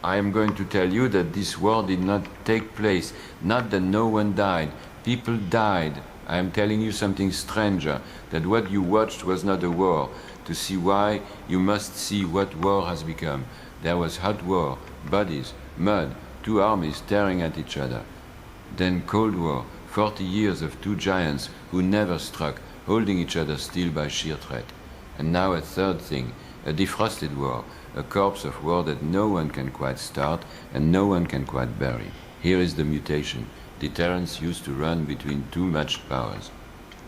I am going to tell you that this war did not take place, not that no one died. People died. I am telling you something stranger, that what you watched was not a war. To see why, you must see what war has become. There was hot war, bodies, mud, two armies tearing at each other. Then Cold War, 40 years of two giants who never struck, holding each other still by sheer threat. And now a third thing, a defrosted war, a corpse of war that no one can quite start and no one can quite bury. Here is the mutation. Deterrence used to run between two matched powers.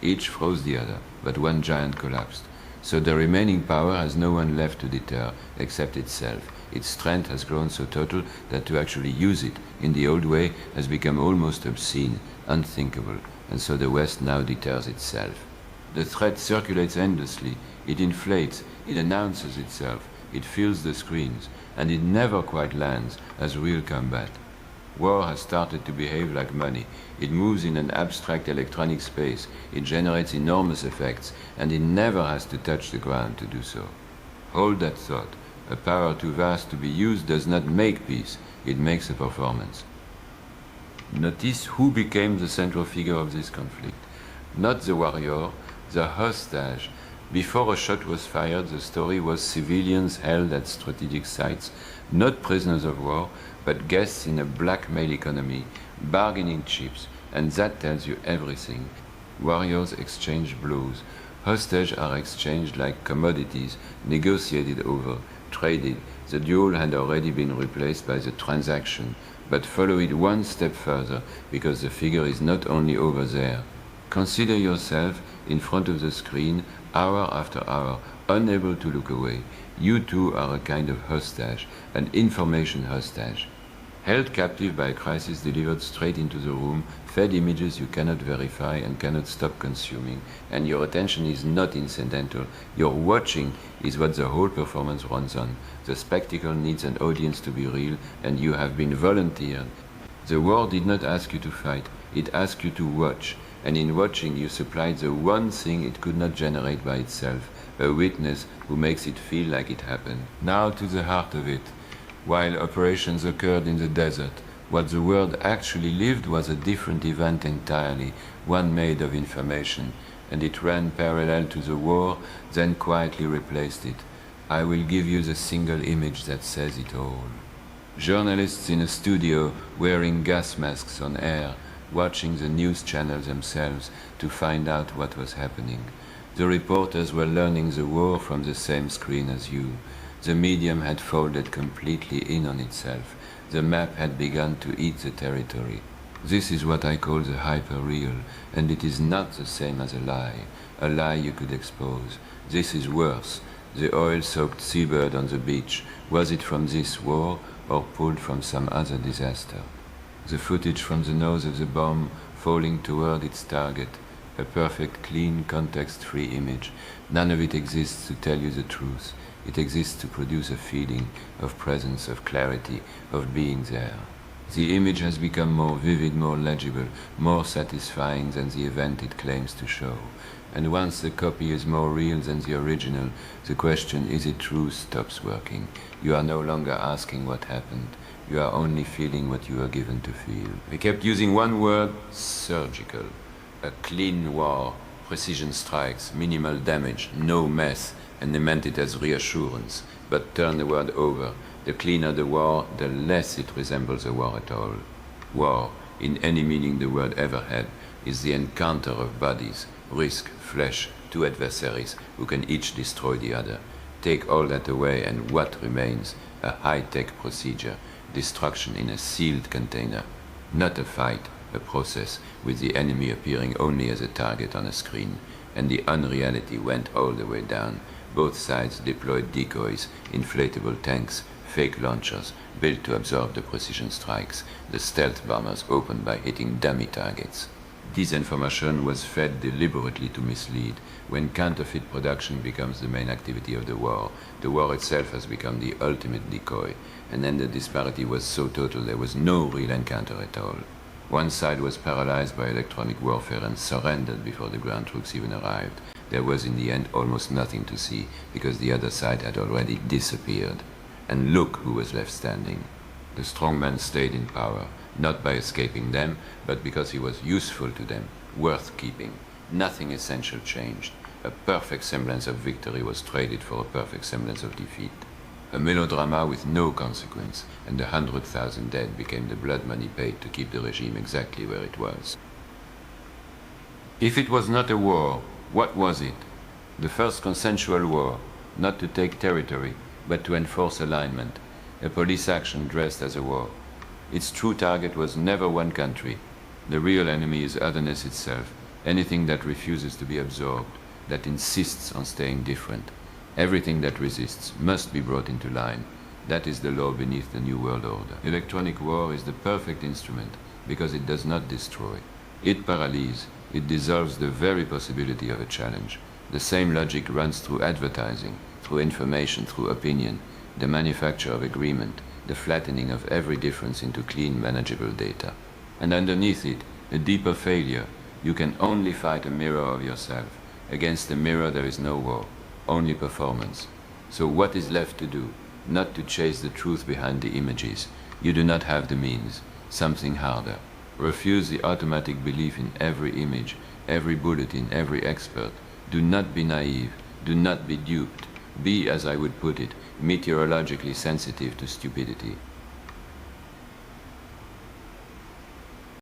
Each froze the other, but one giant collapsed. So the remaining power has no one left to deter, except itself. Its strength has grown so total that to actually use it in the old way has become almost obscene, unthinkable, and so the West now deters itself. The threat circulates endlessly, it inflates, it announces itself, it fills the screens, and it never quite lands as real combat. War has started to behave like money. It moves in an abstract electronic space, it generates enormous effects, and it never has to touch the ground to do so. Hold that thought. A power too vast to be used does not make peace, it makes a performance. Notice who became the central figure of this conflict. Not the warrior, the hostage. Before a shot was fired, the story was civilians held at strategic sites, not prisoners of war, but guests in a blackmail economy, bargaining chips, and that tells you everything. Warriors exchange blows. Hostages are exchanged like commodities, negotiated over, traded. The duel had already been replaced by the transaction, but follow it one step further, because the figure is not only over there. Consider yourself in front of the screen, hour after hour, unable to look away. You too are a kind of hostage, an information hostage. Held captive by a crisis delivered straight into the room, fed images you cannot verify and cannot stop consuming, and your attention is not incidental. Your watching is what the whole performance runs on. The spectacle needs an audience to be real, and you have been volunteered. The war did not ask you to fight, it asked you to watch, and in watching you supplied the one thing it could not generate by itself, a witness who makes it feel like it happened. Now to the heart of it. While operations occurred in the desert, what the world actually lived was a different event entirely, one made of information, and it ran parallel to the war, then quietly replaced it. I will give you the single image that says it all. Journalists in a studio wearing gas masks on air, watching the news channels themselves to find out what was happening. The reporters were learning the war from the same screen as you. The medium had folded completely in on itself. The map had begun to eat the territory. This is what I call the hyper-real, and it is not the same as a lie you could expose. This is worse. The oil-soaked seabird on the beach, was it from this war or pulled from some other disaster? The footage from the nose of the bomb falling toward its target, a perfect, clean, context-free image. None of it exists to tell you the truth. It exists to produce a feeling of presence, of clarity, of being there. The image has become more vivid, more legible, more satisfying than the event it claims to show. And once the copy is more real than the original, the question, is it true, stops working. You are no longer asking what happened. You are only feeling what you are given to feel. We kept using one word, surgical. A clean war, precision strikes, minimal damage, no mess, and they meant it as reassurance. But turn the word over. The cleaner the war, the less it resembles a war at all. War, in any meaning the word ever had, is the encounter of bodies, risk, flesh, two adversaries who can each destroy the other. Take all that away and what remains? A high-tech procedure, destruction in a sealed container. Not a fight, a process, with the enemy appearing only as a target on a screen. And the unreality went all the way down. Both sides deployed decoys, inflatable tanks, fake launchers, built to absorb the precision strikes, the stealth bombers opened by hitting dummy targets. Disinformation was fed deliberately to mislead. When counterfeit production becomes the main activity of the war itself has become the ultimate decoy, and then the disparity was so total there was no real encounter at all. One side was paralyzed by electronic warfare and surrendered before the ground troops even arrived. There was in the end almost nothing to see, because the other side had already disappeared. And look who was left standing. The strong man stayed in power, not by escaping them, but because he was useful to them, worth keeping. Nothing essential changed. A perfect semblance of victory was traded for a perfect semblance of defeat. A melodrama with no consequence, and 100,000 dead became the blood money paid to keep the regime exactly where it was. If it was not a war, what was it? The first consensual war, not to take territory, but to enforce alignment. A police action dressed as a war. Its true target was never one country. The real enemy is otherness itself, anything that refuses to be absorbed, that insists on staying different. Everything that resists must be brought into line. That is the law beneath the New World Order. Electronic war is the perfect instrument because it does not destroy. It paralyzes. It dissolves the very possibility of a challenge. The same logic runs through advertising, through information, through opinion, the manufacture of agreement, the flattening of every difference into clean, manageable data. And underneath it, a deeper failure. You can only fight a mirror of yourself. Against the mirror there is no war, only performance. So what is left to do? Not to chase the truth behind the images. You do not have the means. Something harder. Refuse the automatic belief in every image, every bulletin, every expert. Do not be naive. Do not be duped. Be, as I would put it, meteorologically sensitive to stupidity.